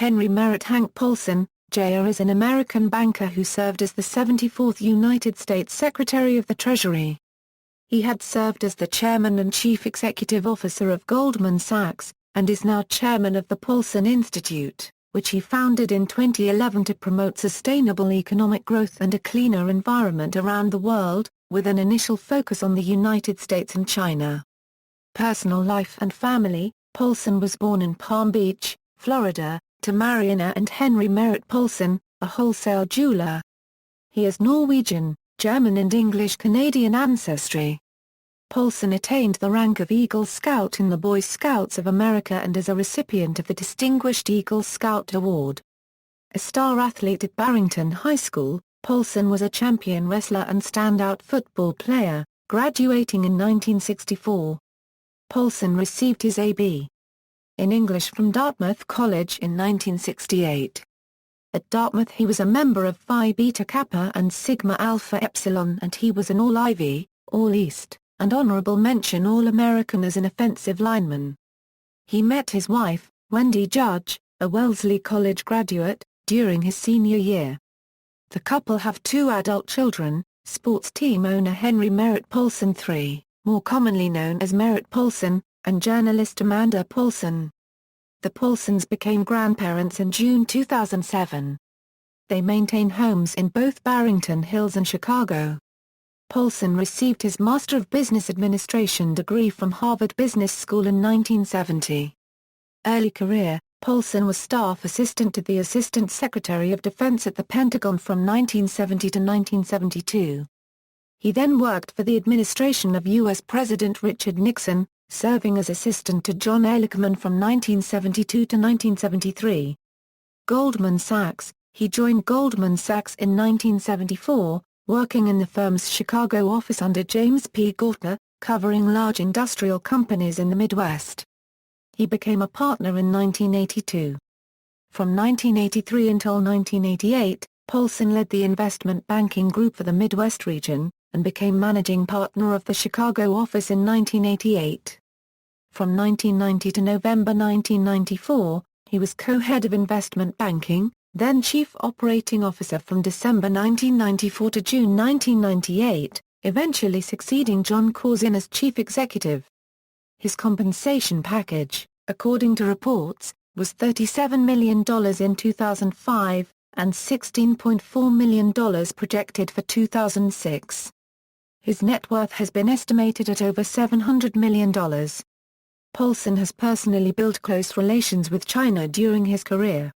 Henry Merritt. Hank Paulson, Jr. is an American banker who served as the 74th United States Secretary of the Treasury. He had served as the Chairman and Chief Executive Officer of Goldman Sachs, and is now Chairman of the Paulson Institute, which he founded in 2011 to promote sustainable economic growth and a cleaner environment around the world, with an initial focus on the United States and China. Personal life and family. Paulson was born in Palm Beach, Florida, to Mariana and Henry Merritt Paulson, a wholesale jeweler. He is Norwegian, German and English-Canadian ancestry. Paulson attained the rank of Eagle Scout in the Boy Scouts of America and is a recipient of the Distinguished Eagle Scout Award. A star athlete at Barrington High School, Paulson was a champion wrestler and standout football player, graduating in 1964. Paulson received his A.B. in English from Dartmouth College in 1968. At Dartmouth he was a member of Phi Beta Kappa and Sigma Alpha Epsilon, and he was an All-Ivy, All-East, and Honorable Mention All-American as an offensive lineman. He met his wife, Wendy Judge, a Wellesley College graduate, during his senior year. The couple have two adult children, sports team owner Henry Merritt Paulson III, more commonly known as Merritt Paulson, and journalist Amanda Paulson. The Paulsons became grandparents in June 2007. They maintain homes in both Barrington Hills and Chicago. Paulson received his Master of Business Administration degree from Harvard Business School in 1970. Early career. Paulson was staff assistant to the Assistant Secretary of Defense at the Pentagon from 1970 to 1972. He then worked for the administration of U.S. President Richard Nixon, serving as assistant to John Ehrlichman from 1972 to 1973. Goldman Sachs. He joined Goldman Sachs in 1974, working in the firm's Chicago office under James P. Gortner, covering large industrial companies in the Midwest. He became a partner in 1982. From 1983 until 1988, Paulson led the investment banking group for the Midwest region, and became managing partner of the Chicago office in 1988. From 1990 to November 1994, he was co-head of investment banking, then chief operating officer from December 1994 to June 1998, eventually succeeding John Corzine as chief executive. His compensation package, according to reports, was $37 million in 2005, and $16.4 million projected for 2006. His net worth has been estimated at over $700 million. Paulson has personally built close relations with China during his career.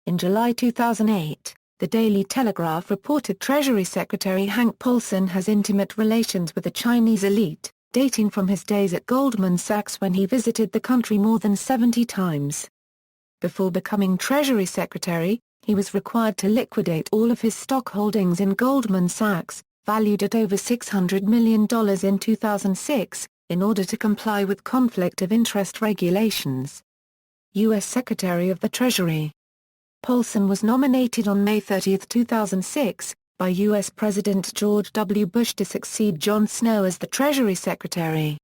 In July 2008, the Daily Telegraph reported Treasury Secretary Hank Paulson has intimate relations with the Chinese elite, dating from his days at Goldman Sachs when he visited the country more than 70 times. Before becoming Treasury Secretary, he was required to liquidate all of his stock holdings in Goldman Sachs, valued at over $600 million in 2006, in order to comply with conflict of interest regulations. U.S. Secretary of the Treasury. Paulson was nominated on May 30, 2006, by U.S. President George W. Bush to succeed John Snow as the Treasury Secretary.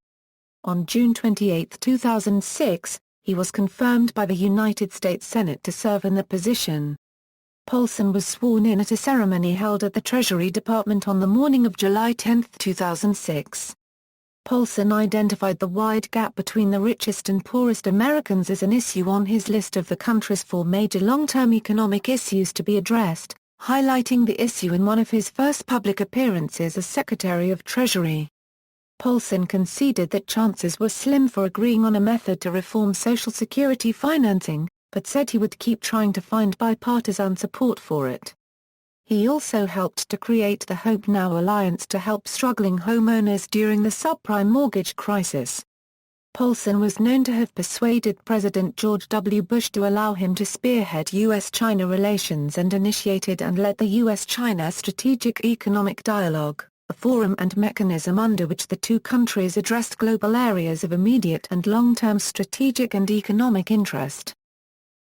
On June 28, 2006, he was confirmed by the United States Senate to serve in the position. Paulson was sworn in at a ceremony held at the Treasury Department on the morning of July 10, 2006. Paulson identified the wide gap between the richest and poorest Americans as an issue on his list of the country's 4 major long-term economic issues to be addressed, highlighting the issue in one of his first public appearances as Secretary of Treasury. Paulson conceded that chances were slim for agreeing on a method to reform Social Security financing, but said he would keep trying to find bipartisan support for it. He also helped to create the Hope Now Alliance to help struggling homeowners during the subprime mortgage crisis. Paulson was known to have persuaded President George W. Bush to allow him to spearhead U.S.-China relations and initiated and led the U.S.-China Strategic Economic Dialogue, a forum and mechanism under which the two countries addressed global areas of immediate and long-term strategic and economic interest.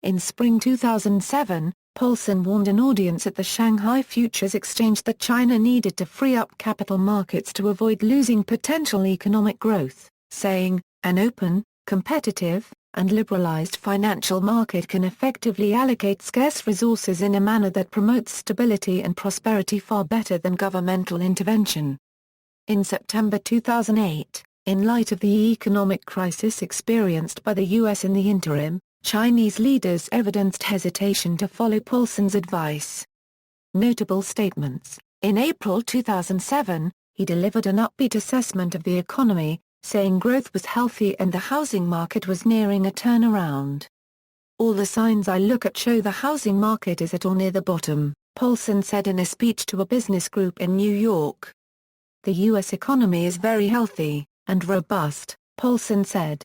In spring 2007, Paulson warned an audience at the Shanghai Futures Exchange that China needed to free up capital markets to avoid losing potential economic growth, saying, "An open, competitive, and liberalized financial market can effectively allocate scarce resources in a manner that promotes stability and prosperity far better than governmental intervention. In September 2008, in light of the economic crisis experienced by the U.S. in the interim, Chinese leaders evidenced hesitation to follow Paulson's advice. Notable statements: in April 2007, he delivered an upbeat assessment of the economy, saying growth was healthy and the housing market was nearing a turnaround. "All the signs I look at show the housing market is at or near the bottom," Paulson said in a speech to a business group in New York. "The U.S. economy is very healthy and robust," Paulson said.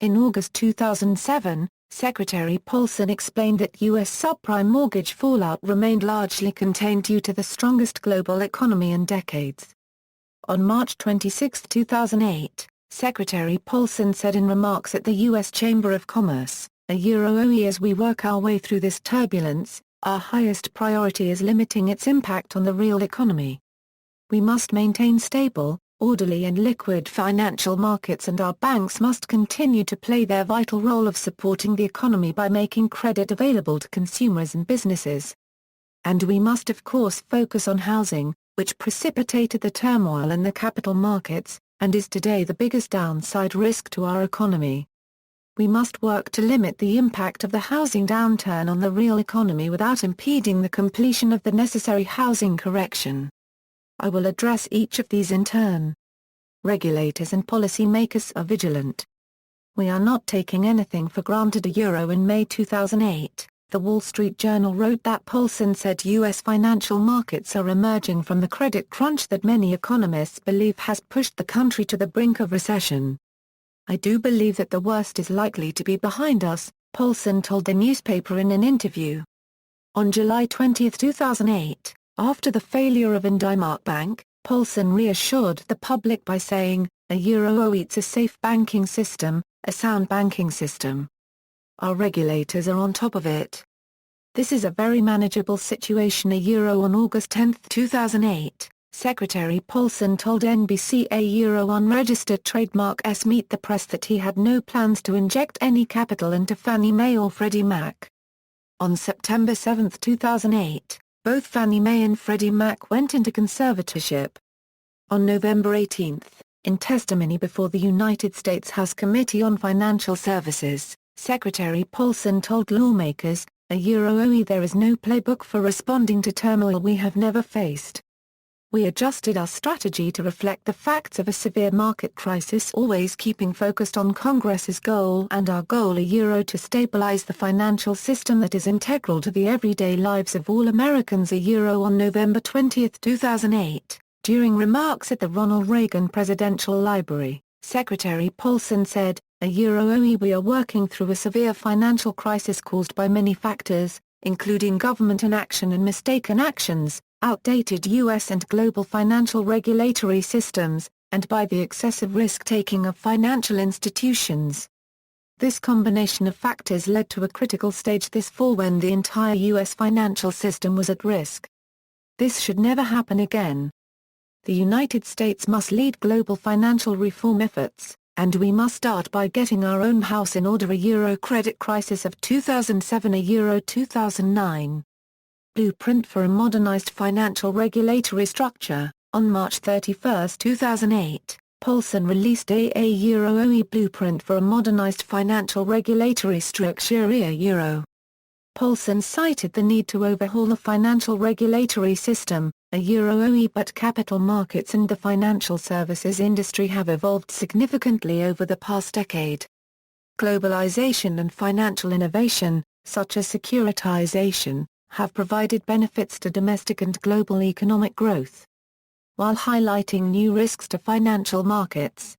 In August 2007, Secretary Paulson explained that U.S. subprime mortgage fallout remained largely contained due to the strongest global economy in decades. On March 26, 2008, Secretary Paulson said in remarks at the U.S. Chamber of Commerce, "As we work our way through this turbulence, our highest priority is limiting its impact on the real economy. We must maintain stable, orderly and liquid financial markets, and our banks must continue to play their vital role of supporting the economy by making credit available to consumers and businesses. And we must of course focus on housing, which precipitated the turmoil in the capital markets, and is today the biggest downside risk to our economy. We must work to limit the impact of the housing downturn on the real economy without impeding the completion of the necessary housing correction. I will address each of these in turn. Regulators and policymakers are vigilant. We are not taking anything for granted." In May 2008, The Wall Street Journal wrote that Paulson said U.S. financial markets are emerging from the credit crunch that many economists believe has pushed the country to the brink of recession. "I do believe that the worst is likely to be behind us," Paulson told the newspaper in an interview. On July 20, 2008, after the failure of Indymark Bank, Paulson reassured the public by saying, "It's a safe banking system, a sound banking system. Our regulators are on top of it. This is a very manageable situation." On August 10, 2008, Secretary Paulson told NBC unregistered trademark Meet the Press that he had no plans to inject any capital into Fannie Mae or Freddie Mac. On September 7, 2008, both Fannie Mae and Freddie Mac went into conservatorship. On November 18, in testimony before the United States House Committee on Financial Services, Secretary Paulson told lawmakers, "There is no playbook for responding to turmoil we have never faced. We adjusted our strategy to reflect the facts of a severe market crisis, always keeping focused on Congress's goal and our goal to stabilize the financial system that is integral to the everyday lives of all Americans." On November 20, 2008, during remarks at the Ronald Reagan Presidential Library, Secretary Paulson said, "We are working through a severe financial crisis caused by many factors, including government inaction and mistaken actions, outdated U.S. and global financial regulatory systems, and by the excessive risk-taking of financial institutions. This combination of factors led to a critical stage this fall when the entire U.S. financial system was at risk. This should never happen again. The United States must lead global financial reform efforts, and we must start by getting our own house in order." Credit crisis of 2007 2009. Blueprint for a modernized financial regulatory structure. On March 31, 2008, Paulson released a blueprint for a modernized financial regulatory structure. Paulson cited the need to overhaul the financial regulatory system, but capital markets and the financial services industry have evolved significantly over the past decade. Globalization and financial innovation, such as securitization, have provided benefits to domestic and global economic growth, while highlighting new risks to financial markets.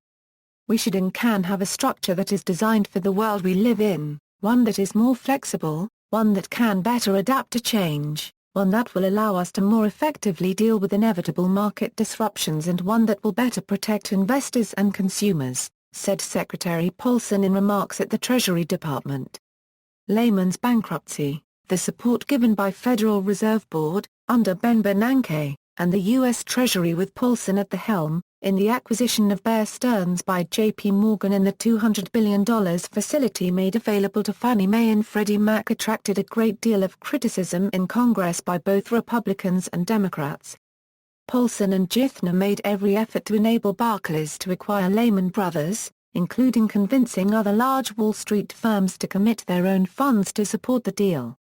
We should and can have a structure that is designed for the world we live in, one that is more flexible, one that can better adapt to change, one that will allow us to more effectively deal with inevitable market disruptions, and one that will better protect investors and consumers, said Secretary Paulson in remarks at the Treasury Department. Lehman's bankruptcy, the support given by Federal Reserve Board, under Ben Bernanke, and the U.S. Treasury with Paulson at the helm, in the acquisition of Bear Stearns by J.P. Morgan and the $200 billion facility made available to Fannie Mae and Freddie Mac attracted a great deal of criticism in Congress by both Republicans and Democrats. Paulson and Githner made every effort to enable Barclays to acquire Lehman Brothers, including convincing other large Wall Street firms to commit their own funds to support the deal.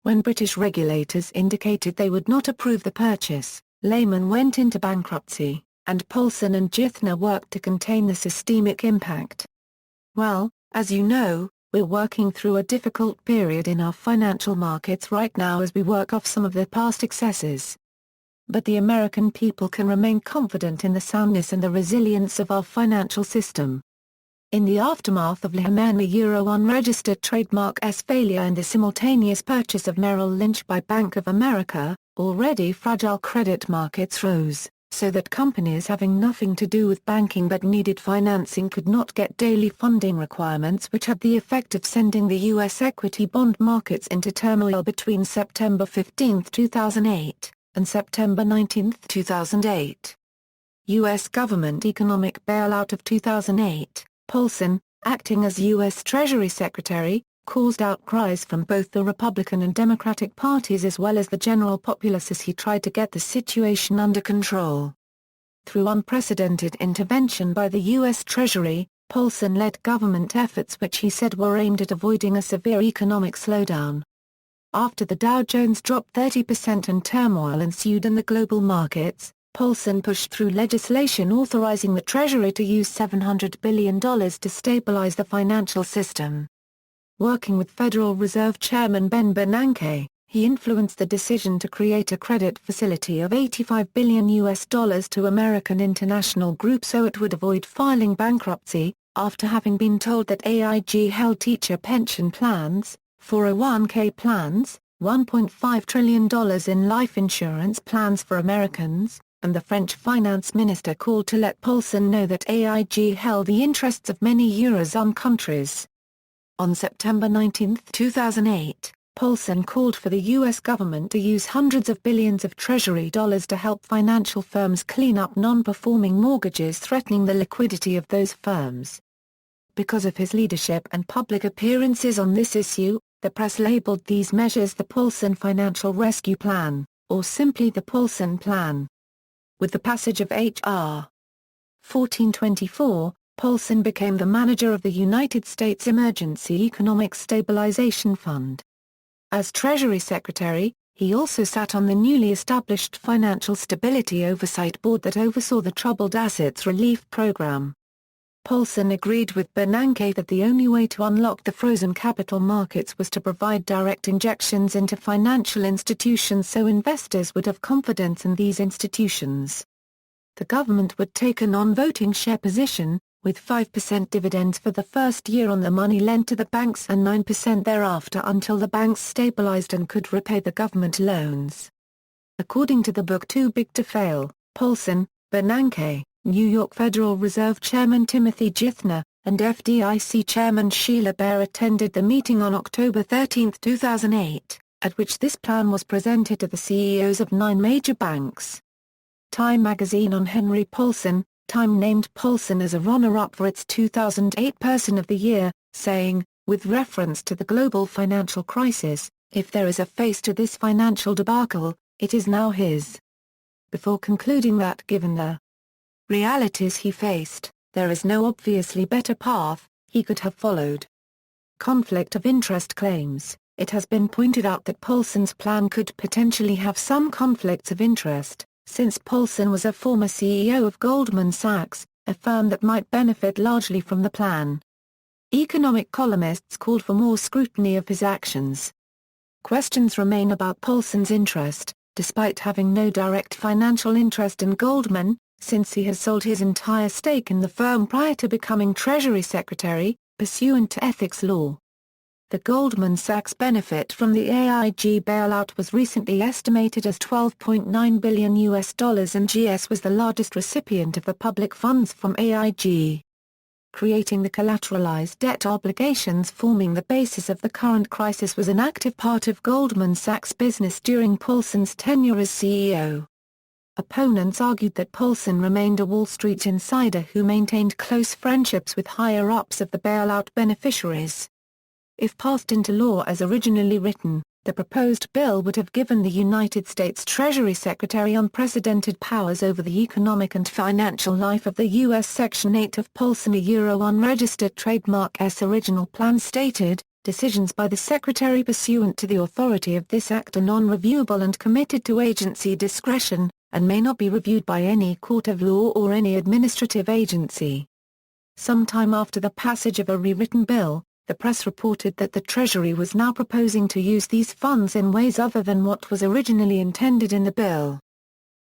When British regulators indicated they would not approve the purchase, Lehman went into bankruptcy, and Paulson and Githner worked to contain the systemic impact. Well, as you know, we're working through a difficult period in our financial markets right now as we work off some of the past excesses. But the American people can remain confident in the soundness and the resilience of our financial system. In the aftermath of Lehman Euro unregistered trademark's failure and the simultaneous purchase of Merrill Lynch by Bank of America, already fragile credit markets rose, so that companies having nothing to do with banking but needed financing could not get daily funding requirements, which had the effect of sending the U.S. equity bond markets into turmoil between September 15, 2008, and September 19, 2008. U.S. government economic bailout of 2008. Paulson, acting as U.S. Treasury Secretary, caused outcries from both the Republican and Democratic parties as well as the general populace as he tried to get the situation under control. Through unprecedented intervention by the U.S. Treasury, Paulson led government efforts which he said were aimed at avoiding a severe economic slowdown. After the Dow Jones dropped 30% and turmoil ensued in the global markets, Paulson pushed through legislation authorizing the Treasury to use $700 billion to stabilize the financial system. Working with Federal Reserve Chairman Ben Bernanke, he influenced the decision to create a credit facility of $85 billion to American International Group so it would avoid filing bankruptcy, after having been told that AIG held teacher pension plans, 401k plans, $1.5 trillion in life insurance plans for Americans, and the French finance minister called to let Paulson know that AIG held the interests of many Eurozone countries. On September 19, 2008, Paulson called for the U.S. government to use hundreds of billions of Treasury dollars to help financial firms clean up non-performing mortgages threatening the liquidity of those firms. Because of his leadership and public appearances on this issue, the press labeled these measures the Paulson Financial Rescue Plan, or simply the Paulson Plan. With the passage of H.R. 1424, Paulson became the manager of the United States Emergency Economic Stabilization Fund. As Treasury Secretary, he also sat on the newly established Financial Stability Oversight Board that oversaw the Troubled Assets Relief Program. Paulson agreed with Bernanke that the only way to unlock the frozen capital markets was to provide direct injections into financial institutions so investors would have confidence in these institutions. The government would take a non-voting share position, with 5% dividends for the first year on the money lent to the banks and 9% thereafter until the banks stabilized and could repay the government loans. According to the book Too Big to Fail, Paulson, Bernanke, New York Federal Reserve Chairman Timothy Githner, and FDIC Chairman Sheila Bair attended the meeting on October 13, 2008, at which this plan was presented to the CEOs of 9 major banks. Time magazine on Henry Paulson, Time named Paulson as a runner-up for its 2008 Person of the Year, saying, with reference to the global financial crisis, if there is a face to this financial debacle, it is now his. Before concluding that given the realities he faced, there is no obviously better path he could have followed. Conflict of interest claims. It has been pointed out that Paulson's plan could potentially have some conflicts of interest, since Paulson was a former CEO of Goldman Sachs, a firm that might benefit largely from the plan. Economic columnists called for more scrutiny of his actions. Questions remain about Paulson's interest, despite having no direct financial interest in Goldman, since he has sold his entire stake in the firm prior to becoming Treasury Secretary, pursuant to ethics law. The Goldman Sachs benefit from the AIG bailout was recently estimated as $12.9 billion and GS was the largest recipient of the public funds from AIG. Creating the collateralized debt obligations forming the basis of the current crisis was an active part of Goldman Sachs' business during Paulson's tenure as CEO. Opponents argued that Paulson remained a Wall Street insider who maintained close friendships with higher-ups of the bailout beneficiaries. If passed into law as originally written, the proposed bill would have given the United States Treasury Secretary unprecedented powers over the economic and financial life of the U.S. Section 8 of Paulson unregistered trademark's original plan stated, decisions by the Secretary pursuant to the authority of this Act are non-reviewable and committed to agency discretion, and may not be reviewed by any court of law or any administrative agency. Sometime after the passage of a rewritten bill, the press reported that the Treasury was now proposing to use these funds in ways other than what was originally intended in the bill.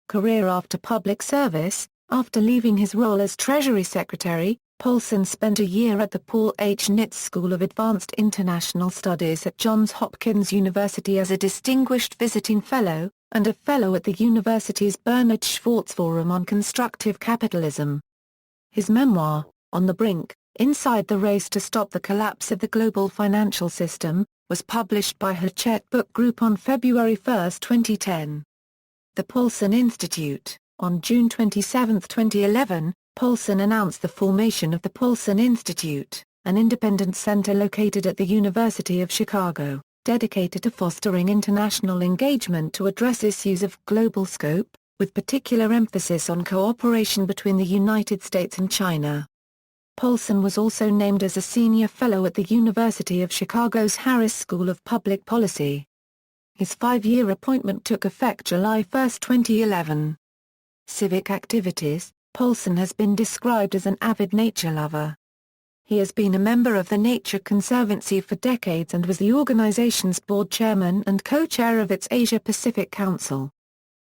Career after public service. After leaving his role as Treasury Secretary, Paulson spent a year at the Paul H. Nitz School of Advanced International Studies at Johns Hopkins University as a Distinguished Visiting Fellow, and a Fellow at the university's Bernard Schwartz Forum on Constructive Capitalism. His memoir, On the Brink, Inside the Race to Stop the Collapse of the Global Financial System, was published by Hachette Book Group on February 1, 2010. The Paulson Institute. On June 27, 2011, Paulson announced the formation of the Paulson Institute, an independent center located at the University of Chicago, dedicated to fostering international engagement to address issues of global scope, with particular emphasis on cooperation between the United States and China. Paulson was also named as a senior fellow at the University of Chicago's Harris School of Public Policy. His 5-year appointment took effect July 1, 2011. Civic Activities. Paulson has been described as an avid nature lover. He has been a member of the Nature Conservancy for decades and was the organization's board chairman and co-chair of its Asia-Pacific Council.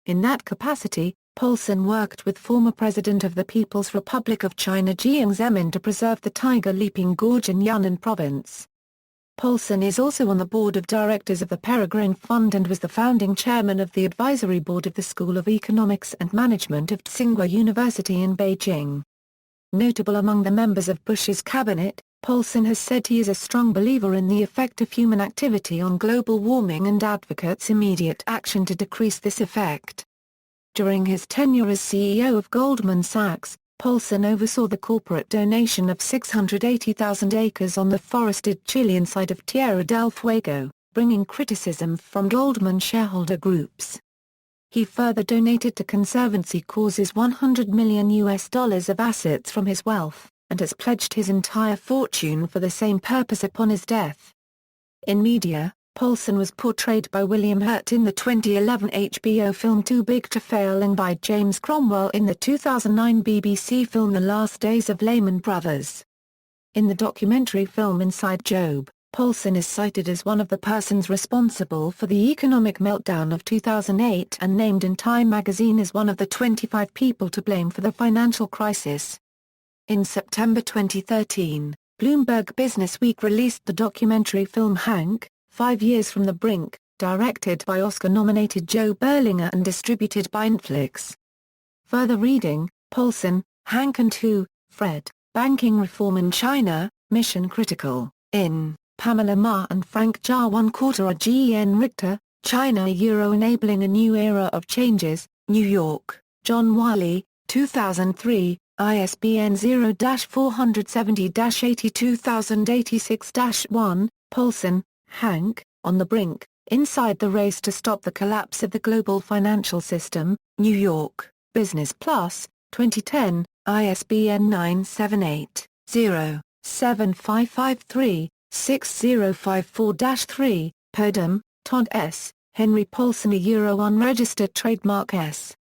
In that capacity, Paulson worked with former President of the People's Republic of China Jiang Zemin to preserve the Tiger Leaping Gorge in Yunnan Province. Paulson is also on the board of directors of the Peregrine Fund and was the founding chairman of the advisory board of the School of Economics and Management of Tsinghua University in Beijing. Notable among the members of Bush's cabinet, Paulson has said he is a strong believer in the effect of human activity on global warming and advocates immediate action to decrease this effect. During his tenure as CEO of Goldman Sachs, Paulson oversaw the corporate donation of 680,000 acres on the forested Chilean side of Tierra del Fuego, bringing criticism from Goldman shareholder groups. He further donated to conservancy causes $100 million of assets from his wealth, and has pledged his entire fortune for the same purpose upon his death. In media, Paulson was portrayed by William Hurt in the 2011 HBO film Too Big to Fail and by James Cromwell in the 2009 BBC film The Last Days of Lehman Brothers. In the documentary film Inside Job, Paulson is cited as one of the persons responsible for the economic meltdown of 2008 and named in Time magazine as one of the 25 people to blame for the financial crisis. In September 2013, Bloomberg Businessweek released the documentary film Hank, 5 Years from the Brink, directed by Oscar-nominated Joe Berlinger and distributed by Netflix. Further reading, Paulson, Hank and Who, Fred, Banking Reform in China, Mission Critical, in, Pamela Ma and Frank Jha 1/4 Gen Richter, China Enabling a New Era of Changes, New York, John Wiley, 2003, ISBN 0-470-82086-1, Paulson, Hank, On the Brink, Inside the Race to Stop the Collapse of the Global Financial System, New York, Business Plus, 2010, ISBN 978-0-7553-6054-3, Podum, Todd S., Henry Paulson unregistered trademark S.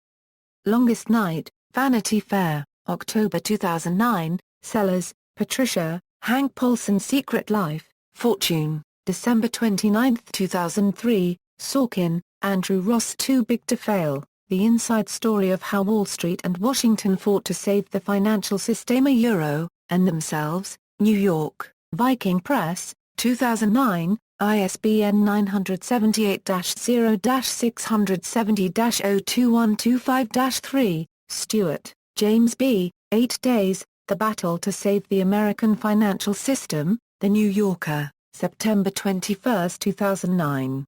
Longest Night, Vanity Fair, October 2009, Sellers, Patricia, Hank Paulson Secret Life, Fortune, December 29, 2003, Sorkin, Andrew Ross Too Big to Fail, The Inside Story of How Wall Street and Washington Fought to Save the Financial System and Themselves, New York, Viking Press, 2009, ISBN 978-0-670-02125-3, Stewart, James B., 8 Days, The Battle to Save the American Financial System, The New Yorker, September 21, 2009.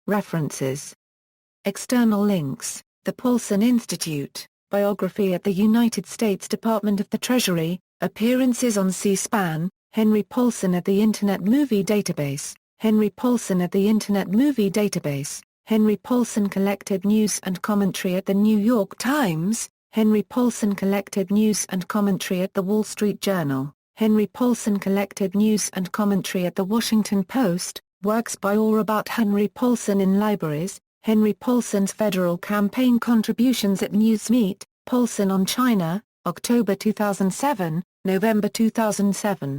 References. External links. The Paulson Institute, Biography at the United States Department of the Treasury, Appearances on C-SPAN, Henry Paulson at the Internet Movie Database, Henry Paulson at the Internet Movie Database, Henry Paulson collected news and commentary at the New York Times, Henry Paulson collected news and commentary at the Wall Street Journal, Henry Paulson collected news and commentary at the Washington Post, works by or about Henry Paulson in libraries, Henry Paulson's federal campaign contributions at Newsmeet, Paulson on China, October 2007, November 2007.